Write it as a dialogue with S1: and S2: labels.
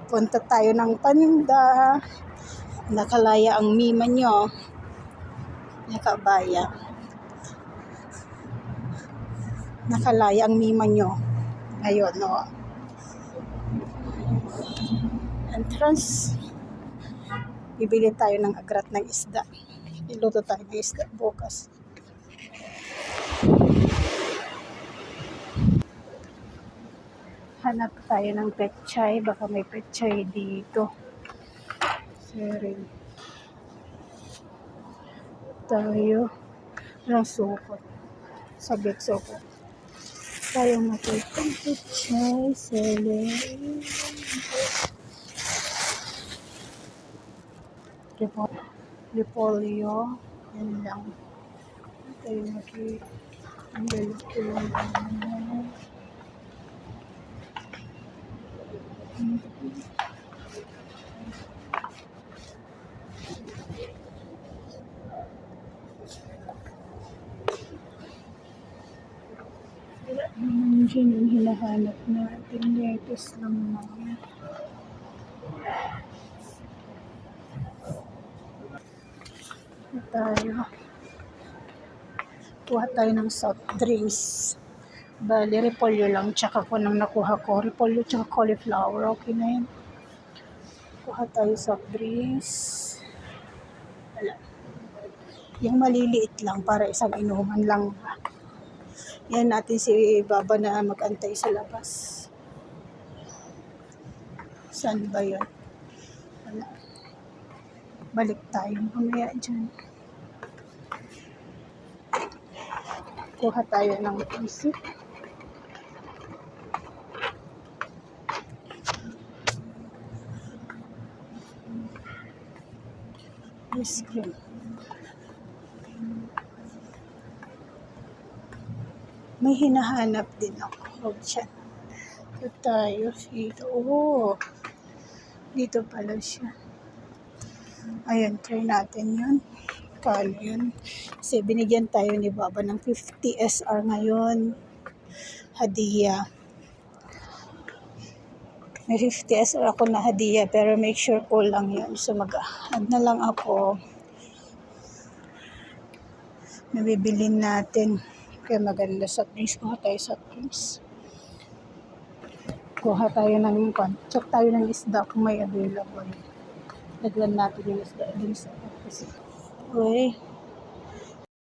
S1: Punta tayo ng Panda. Nakalaya ang mima nyo. Nakabaya. Nakalaya ang mima nyo. Ngayon, no? Entrance. Bibili tayo ng agrat ng isda. Iluto tayo ng isda bukas. Hanap tayo ng pechay. Baka may pechay dito. Sorry. Tayo ng sukot. Sabit sukot. Tayo makita ng pechay. Selling. Repolyo. Yan lang. Tayo makita. Ang galit ko lang. Diyan yung hinahanap natin. Lettuce lang naman. Kuha tayo ng soft drinks. Bali, repolyo lang. Tsaka ko nang nakuha ko. Repolyo tsaka cauliflower. Okay na yun. Kuha tayo soft drinks. Wala. Yung maliliit lang para isang inuman lang. Yan natin si Baba na mag-antay sa labas. Saan ba yun? Wala. Balik tayo mamaya dyan. Kuha tayo ng isip. Ice cream. May hinahanap din ako. Diyan. Ito tayo. Dito. Oh. Dito pala siya. Ayan, try natin yun. Kano yun? Kasi binigyan tayo ni Baba ng 50 SR ngayon. Hadiya. May 50 SR ako na hadiya, pero make sure ko lang yun. So mag-add na lang ako. Nabibilin natin. Kaya maganda sa drinks. Kuha tayo sa drinks. Kuha tayo ng check tayo ng isda kung may available. Lagyan natin yung isda din sa office. Okay.